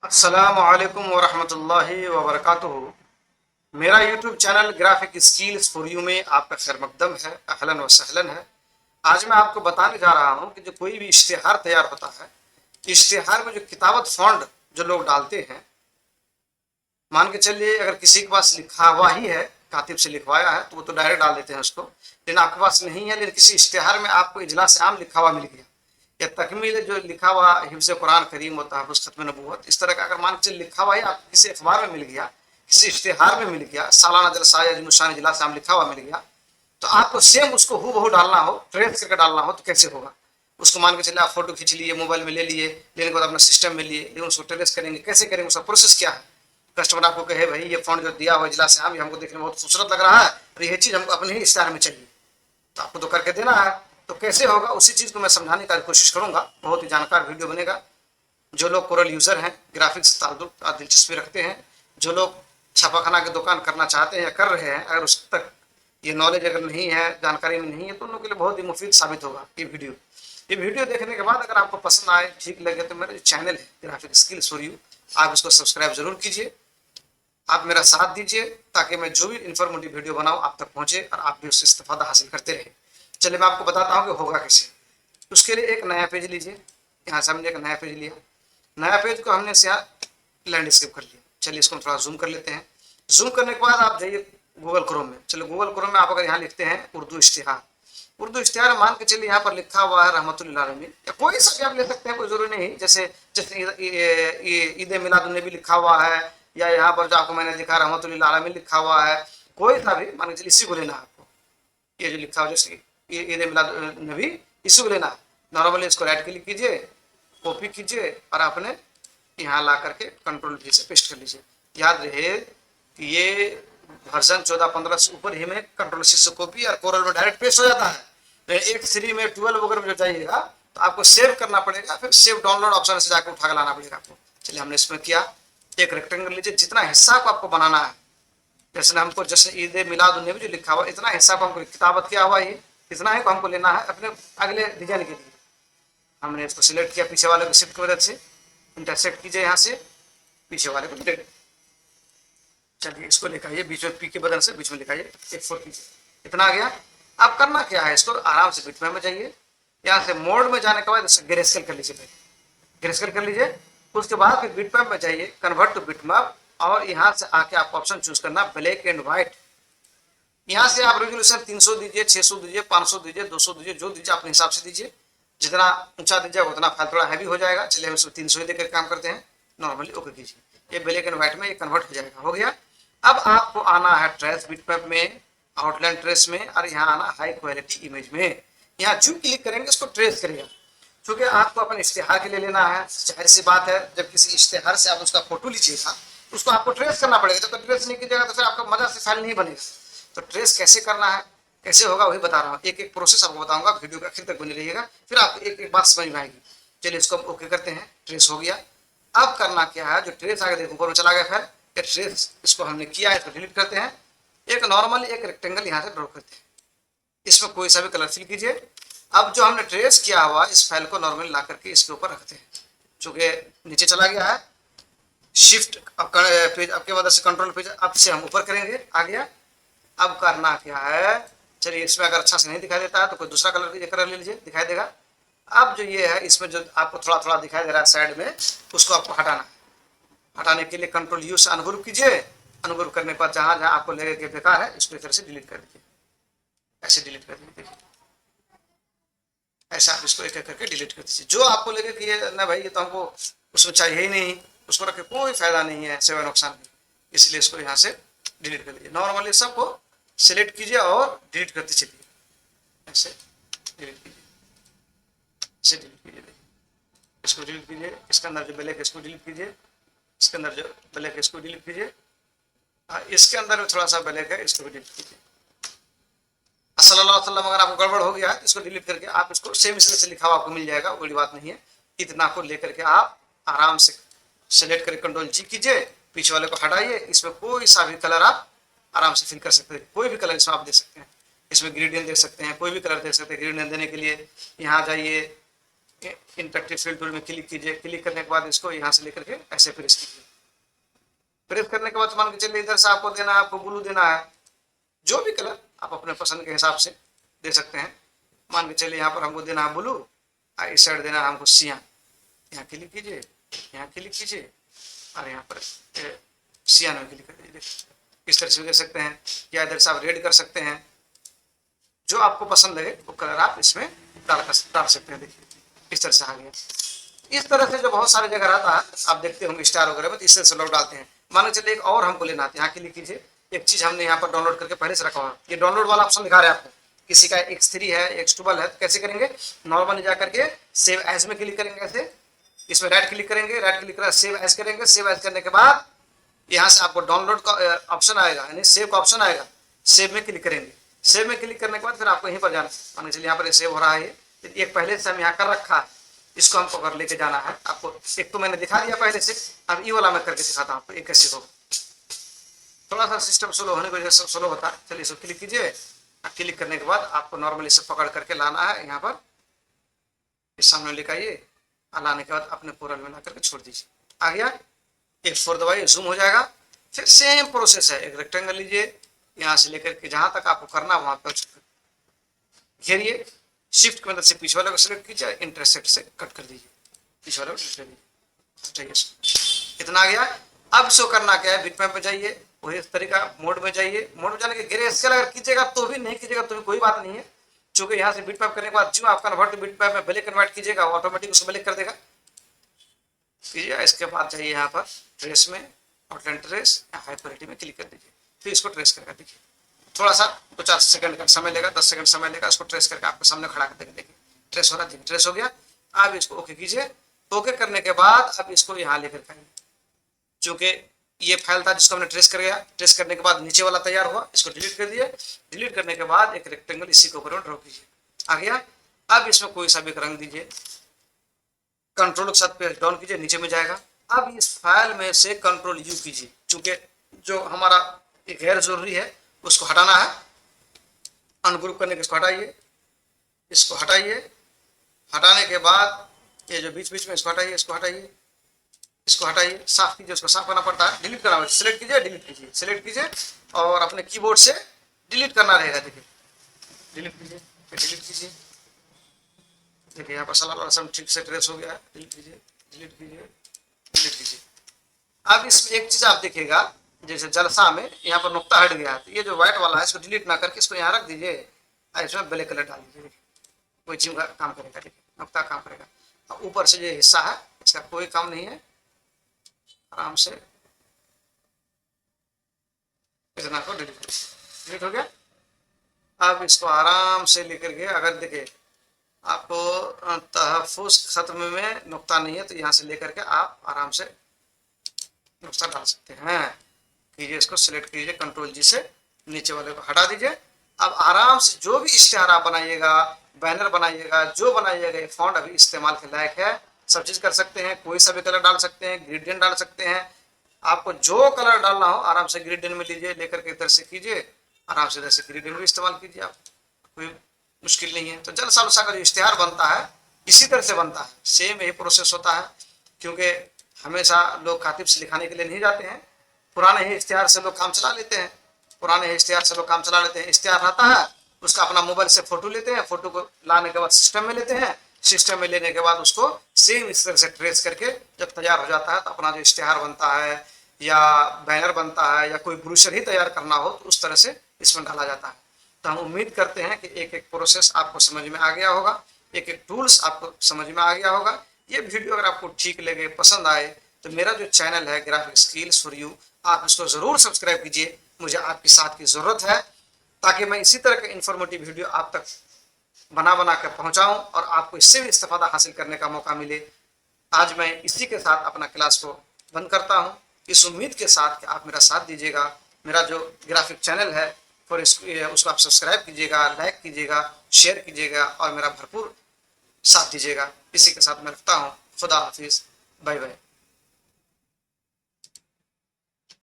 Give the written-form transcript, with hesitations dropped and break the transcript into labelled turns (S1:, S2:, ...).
S1: अस्सलामु अलैकुम वरहमतुल्लाहि वबरकातुहू। मेरा YouTube channel graphic skills for you में आपका खैर मकदम है, अहलन व सहलन है। आज मैं आपको बताने जा रहा हूँ कि जो कोई भी इश्तिहार तैयार होता है, इश्तिहार में जो किताबत फॉन्ट जो लोग डालते हैं, मान के चलिए अगर किसी के पास लिखा हुआ ही है, कातिब से लिखवाया है, तो वो तो डायरेक्ट डाल देते हैं उसको। लेकिन आपके पास नहीं है, लेकिन किसी इश्तिहार में आपको इजलास आम लिखा हुआ मिल गया, या तकमील जो लिखा हुआ हिफ्ज़ कुरान करीम और तहफ़्फ़ुज़ ख़त्म नबूवत, इस तरह का अगर मान के चलिए लिखा हुआ है, आपको किसी अखबार में मिल गया, किसी इश्तिहार में मिल गया, सालाना जलसा या जुलूसान इजलास आम लिखा हुआ मिल गया, तो आपको सेम उसको हूबहू डालना हो, ट्रेस करके डालना हो, तो कैसे होगा? उसको मान के चलिए आप फोटो खींच लिए, मोबाइल में ले लिए, लेने के बाद अपना सिस्टम में लिए, लेकिन उसको ट्रेस करेंगे, कैसे करेंगे? उसका प्रोसेस क्या है? कस्टमर आपको कहे भाई ये फ़ॉन्ट जो दिया हुआ इजलास आम, ये हमको देखने में बहुत खूबसूरत लग रहा है और ये चीज़ हमको अपने ही इश्तिहार में चाहिए, तो आपको तो करके देना है। तो कैसे होगा, उसी चीज़ को मैं समझाने का कोशिश करूंगा। बहुत ही जानकार वीडियो बनेगा। जो लोग कोरल यूज़र हैं, ग्राफिक्स से ताल्लुक दिलचस्पी रखते हैं, जो लोग छापाखाना की दुकान करना चाहते हैं या कर रहे हैं, अगर उस तक ये नॉलेज अगर नहीं है, जानकारी में नहीं है, तो उन लोगों के लिए बहुत ही मुफीद साबित होगा ये वीडियो देखने के बाद अगर आपको पसंद आए, ठीक लगे, तो मेरा चैनल है ग्राफिक स्किल्स फॉर यू, आप इसको सब्सक्राइब जरूर कीजिए। आप मेरा साथ दीजिए ताकि मैं जो भी इन्फॉर्मेटिव वीडियो बनाऊं आप तक पहुंचे और आप भी उससे इस्तेफादा हासिल करते रहे। चलिए मैं आपको बताता हूं कि होगा कैसे। उसके लिए एक नया पेज लीजिए। यहाँ से हमने एक नया पेज लिया। नया पेज को हमने से यहाँ लैंडस्केप कर लिया। चलिए इसको हम थोड़ा जूम कर लेते हैं। जूम करने के बाद आप जाइए गूगल क्रोम में। चलिए गूगल क्रोम में आप अगर यहाँ लिखते हैं उर्दू इश्तिहार, उर्दू इश्तिहार मान के चलिए यहाँ पर लिखा हुआ है रहमतुल्लिल आलमीन, या कोई सा भी आप ले सकते हैं, कोई जरूरी नहीं। जैसे जैसे ईद मिलाद उन्नबी लिखा हुआ है, या यहाँ पर जो आपको मैंने लिखा रहमतुल्लिल आलमीन लिखा हुआ है, कोई सा भी मान के चलिए इसी को लेना है आपको। ये जो लिखा हुआ जैसे ईद मिलाद नबी, इसी को लेना है। नॉर्मली इसको राइट क्लिक कीजिए, कॉपी कीजिए और आपने यहाँ ला करके कंट्रोल V से पेस्ट कर लीजिए। याद रहे कि ये वर्जन 14-15 से ऊपर ही में कंट्रोल C से कॉपी और कोरल में डायरेक्ट पेस्ट हो जाता है। लेकिन 1 3 में 12 वगैरह में जो जाइएगा तो आपको सेव करना पड़ेगा, फिर सेव डाउनलोड ऑप्शन से जाकर उठा कर लाना पड़ेगा आपको। चलिए हमने इसमें किया। एक रेक्टेंगल लीजिए, जितना हिस्सा को आपको बनाना है, जैसे हमको जैसे ईद मिलाद उन्नबी जो लिखा हुआ, इतना हिस्सा को हमको किताबत किया हुआ ये इतना ही को हमको लेना है अपने अगले डिजाइन के लिए। हमने इसको सिलेक्ट किया, पीछे वाले को शिफ्ट की मदद से इंटरसेक्ट कीजिए, यहाँ से पीछे वाले को डिलीट। चलिए इसको लिखाइए बीच में, पी के बदल से बीच में लिखाइए, F4 कीजिए। इतना आ गया। अब करना क्या है, इसको आराम से बिटमैप में जाइए। यहाँ से मोड में जाने के बाद ग्रेस्केल कर लीजिए, पहले ग्रेस्केल कर लीजिए। उसके बाद फिर बिटमैप में जाइए, कन्वर्ट टू बिटमैप, और यहाँ से आके आप ऑप्शन चूज करना ब्लैक एंड व्हाइट। यहाँ से आप रेजोल्यूशन 300 दीजिए, 600 दीजिए, 500 दीजिए, 200 दीजिए, जो दीजिए अपने हिसाब से दीजिए। जितना ऊंचा दीजिएगा उतना फाइल थोड़ा हैवी हो जाएगा। चलिए हम इसको 300 ही देकर काम करते हैं। नॉर्मली ओके कीजिए, ये ब्लैक एंड व्हाइट में ये कन्वर्ट हो जाएगा। हो गया। अब आपको आना है ट्रेस बिटमैप में, आउटलाइन ट्रेस में, और यहाँ आना हाई क्वालिटी इमेज में। यहाँ जो क्लिक करेंगे इसको ट्रेस करेगा। चूंकि आपको अपने इश्तिहार के लिए लेना है, जाहिर सी बात है, जब किसी इश्तिहार से आप उसका फोटो लीजिएगा तो उसको आपको ट्रेस करना पड़ेगा। जब तक ट्रेस नहीं कीजिएगा तो फिर आपका मजा से फाइल नहीं बनेगा। तो ट्रेस कैसे करना है, कैसे होगा, वही बता रहा हूँ। एक एक प्रोसेस आपको बताऊंगा, वीडियो के आखिर तक बनी रहिएगा, फिर आपको एक एक बात समझ में आएगी। चलिए इसको ओके करते हैं। ट्रेस हो गया। अब करना क्या है, जो ट्रेस आगे देखो ऊपर में चला गया, फिर ट्रेस इसको हमने किया है, इसको डिलीट करते हैं। एक नॉर्मली एक रेक्टेंगल यहाँ से ड्रॉ करते हैं, इसमें कोई सा भी कलर फिल कीजिए। अब जो हमने ट्रेस किया हुआ इस फाइल को नॉर्मली ला करके इसके ऊपर रखते हैं। चूंकि नीचे चला गया है, शिफ्ट पेज आपके मदद से कंट्रोल पेज अब से हम ऊपर करेंगे, आ गया। अब करना क्या है, चलिए इसमें अगर अच्छा से नहीं दिखाई देता है तो कोई दूसरा कलर ले लीजिए, दिखाई देगा। अब जो ये है इसमें जो आपको थोड़ा थोड़ा दिखाई दे रहा है साइड में, उसको आपको हटाना है। हटाने के लिए कंट्रोल U से अनग्रुप कीजिए। अनग्रुप करने पर जहां जहां आपको लगे कि बेकार है, इसको इधर से डिलीट कर दीजिए। ऐसे डिलीट कर दीजिए, देखिए ऐसा आप इसको एक एक करके डिलीट कर दीजिए। जो आपको लगे कि ये ना भाई ये तो हमको उसमें चाहिए ही नहीं, उसको रखे कोई फायदा नहीं है, सेवा नुकसान नहीं, इसलिए इसको यहाँ से डिलीट कर लीजिए। नॉर्मली सबको सिलेक्ट कीजिए और डिलीट करते चलिए, ऐसे डिलीट कीजिए, ऐसे डिलीट कीजिए, इसको डिलीट कीजिए। इसके अंदर जो ब्लैक इसको डिलीट कीजिए, इसके अंदर जो ब्लैक इसको डिलीट कीजिए, इसके अंदर में थोड़ा सा ब्लैक है, इसको भी डिलीट कीजिए। सल्लल्लाहु अलैहि वसल्लम अगर आपको गड़बड़ हो गया है तो इसको डिलीट करके आप इसको सेम से लिखा हुआ आपको मिल जाएगा, बड़ी बात नहीं है। इतना को लेकर के आप आराम से सेलेक्ट करके कंट्रोल G कीजिए, पीछे वाले को हटाइए। इसमें कोई सा भी कलर आप आराम से फिल कर सकते हैं, कोई भी कलर इसमें आप दे सकते हैं। इसमें ग्रेडियंट दे सकते हैं, कोई भी कलर दे सकते हैं। ग्रेडियंट देने के लिए यहाँ जाइए, इंटरेक्टिव फील्ड टूल में क्लिक कीजिए। क्लिक करने के बाद इसको यहाँ से लेकर के ऐसे प्रेस कीजिए। प्रेस करने के बाद मान के चलिए इधर से आपको देना है, आपको ब्लू देना है, जो भी कलर आप अपने पसंद के हिसाब से दे सकते हैं। मान के चलिए यहाँ पर हमको देना है ब्लू, इस साइड देना है हमको सियान। यहाँ क्लिक कीजिए, यहाँ क्लिक कीजिए और यहाँ पर सियान में क्लिक कर दीजिए। इस तरह से दे सकते हैं, या इधर से आप रेड कर सकते हैं। जो आपको पसंद लगे वो कलर आप इसमें डाल सकते हैं। देखिए इस तरह से आ गया। इस तरह से जो बहुत सारी जगह रहता है, आप देखते होंगे स्टार वगैरह में, तो इस तरह से लोग डालते हैं। मान के चलिए एक और हमको लेना है, यहाँ क्लिक कीजिए। एक चीज हमने यहाँ पर डाउनलोड करके पहले से रखा हुआ है, ये डाउनलोड वाला ऑप्शन दिखा रहे हैं आपको। किसी का X3 है, X12 है, तो कैसे करेंगे, नॉर्मली जा करके सेव एज में क्लिक करेंगे। ऐसे इसमें राइट क्लिक करेंगे, राइट क्लिक कर सेव एज करेंगे। सेव एज करने के बाद यहाँ से आपको डाउनलोड का ऑप्शन आएगा, यानी सेव का ऑप्शन आएगा। सेव में क्लिक करेंगे। सेव में क्लिक करने के बाद फिर आपको यहीं पर जाना है। मान चलिए यहाँ पर सेव हो रहा है, एक पहले से हम यहाँ कर रखा है, इसको हमको कर लेके जाना है। आपको एक तो मैंने दिखा दिया पहले से, अब ये वाला मैं करके दिखाता हूँ आपको एक कैसे होगा। थोड़ा सा सिस्टम स्लो होने की वजह से स्लो होता है। चलिए इसको क्लिक कीजिए। क्लिक करने के बाद आपको नॉर्मली इसे पकड़ करके लाना है, यहाँ पर इस सामने लेकर आइए। लाने के बाद अपने पूरा में ला करके छोड़ दीजिए। आ गया, F4 दबाइए, जूम हो जाएगा। फिर सेम प्रोसेस है, एक रेक्टेंगल लीजिए, यहाँ से लेकर के जहां तक आपको करना वहां पर घेरिए। शिफ्ट की मदद से पीछे वाले को सिलेक्ट कीजिए, इंटरसेक्ट से कट कर दीजिए, पीछे वाले को कर दीजिए। इतना आ गया। अब शो करना क्या है, बिटमैप में जाइए, वही तरीका मोड में जाइए। मोड में जाने के ग्रे स्केल अगर कीजिएगा तो भी, नहीं कीजिएगा तो भी कोई बात नहीं है, क्योंकि यहाँ से बिटमैप करने के बाद जो आप कन्वर्ट बिटमैप में ब्लैक कन्वर्ट कीजिएगा, ऑटोमेटिक उसको ब्लैक कर देगा। कीजिए। इसके बाद जाइए यहाँ पर ट्रेस में, आउटलाइन ट्रेस, हाइपरिटी में क्लिक कर दीजिए। फिर इसको ट्रेस करके दीजिए। थोड़ा सा 2-4 सेकंड का समय लेगा, 10 सेकंड समय लेगा। इसको ट्रेस करके आपके सामने खड़ा कर देखिए ट्रेस हो रहा है। ट्रेस हो गया। अब इसको ओके कीजिए। ओके करने के बाद अब इसको यहाँ लेकर के आइए। चूंकि ये फाइल था जिसको हमने ट्रेस कर गया, ट्रेस करने के बाद नीचे वाला तैयार हुआ, इसको डिलीट कर दिए। डिलीट करने के बाद एक रेक्टेंगल इसी के ऊपर ड्रॉ कीजिए। आ गया। अब इसमें कोई सा भी रंग दीजिए, कंट्रोल के साथ पेज डाउन कीजिए, नीचे में जाएगा। अब इस फाइल में से कंट्रोल यू कीजिए, चूंकि जो हमारा एक गैर जरूरी है उसको हटाना है। अनग्रुप करने के इसको हटाइए, इसको हटाइए। हटाने के बाद ये जो बीच बीच में इसको हटाइए, इसको हटाइए, इसको हटाइए, साफ कीजिए। उसको साफ करना पड़ता है, डिलीट करना, सिलेक्ट कीजिए, डिलीट कीजिए, सिलेक्ट कीजिए और अपने कीबोर्ड से डिलीट करना रहेगा। देखिए डिलीट कीजिए, फिर डिलीट कीजिए। देखिए यहाँ पर सलाह रसम ठीक से ट्रेस हो गया है। डिलीट कीजिए, डिलीट कीजिए, डिलीट कीजिए। अब इसमें एक चीज आप देखिएगा, जैसे जलसा में यहाँ पर नुक्ता हट गया है, तो ये जो व्हाइट वाला है इसको डिलीट ना करके इसको यहाँ रख दीजिए, इसमें ब्लैक कलर डाल दीजिए। कोई चीज का काम करेगा, देखिए नुक्ता काम करेगा। और ऊपर से जो हिस्सा है इसका कोई काम नहीं है, आराम से इतना को डिलीट हो गया। अब इसको आराम से लेकर के, अगर देखिए आपको तहफ़्फ़ुज़ खत्म में नुक्ता नहीं है तो यहाँ से लेकर के आप आराम से नुक्ता डाल सकते हैं। कीजिए, इसको सिलेक्ट कीजिए, कंट्रोल जी से नीचे वाले को हटा दीजिए। अब आराम से जो भी इश्तिहार आप बनाइएगा, बैनर बनाइएगा, जो बनाइएगा, ये फॉन्ट अभी इस्तेमाल के लायक है। सब चीज कर सकते हैं, कोई सा भी कलर डाल सकते हैं, ग्रेडियंट डाल सकते हैं। आपको जो कलर डालना हो आराम से ग्रेडियंट में लीजिए, लेकर के इधर से कीजिए, आराम से इधर से ग्रेडियंट भी इस्तेमाल कीजिए। आप कोई मुश्किल नहीं है। तो जलसा वलसा का जो इश्तिहार बनता है इसी तरह से बनता है, सेम यही प्रोसेस होता है। क्योंकि हमेशा लोग खातिब से लिखाने के लिए नहीं जाते हैं, पुराने ही इश्तिहार से लोग काम चला लेते हैं। पुराने ही इश्तिहार से लोग काम चला लेते हैं। इश्तिहार रहता है, उसका अपना मोबाइल से फोटो लेते हैं, फोटो को लाने के बाद सिस्टम में लेते हैं, सिस्टम में लेने के बाद उसको सेम इस तरह से ट्रेस करके जब तैयार हो जाता है तो अपना जो इश्तिहार बनता है या बैनर बनता है या कोई ब्रोशर ही तैयार करना हो तो उस तरह से इसमें डाला जाता है। तो हम उम्मीद करते हैं कि एक एक प्रोसेस आपको समझ में आ गया होगा, एक एक टूल्स आपको समझ में आ गया होगा। ये वीडियो अगर आपको ठीक लगे, पसंद आए, तो मेरा जो चैनल है ग्राफिक स्किल्स फॉर यू, आप इसको ज़रूर सब्सक्राइब कीजिए। मुझे आपकी साथ की ज़रूरत है ताकि मैं इसी तरह के इन्फॉर्मेटिव वीडियो आप तक बना कर पहुंचाऊं और आपको इससे भी इस्तेफादा हासिल करने का मौका मिले। आज मैं इसी के साथ अपना क्लास को बंद करता हूं, इस उम्मीद के साथ कि आप मेरा साथ दीजिएगा। मेरा जो ग्राफिक चैनल है और उसको आप सब्सक्राइब कीजिएगा, लाइक कीजिएगा, शेयर कीजिएगा और मेरा भरपूर साथ दीजिएगा। इसी के साथ मैं रखता हूँ। खुदा हाफिज़, बाय बाय।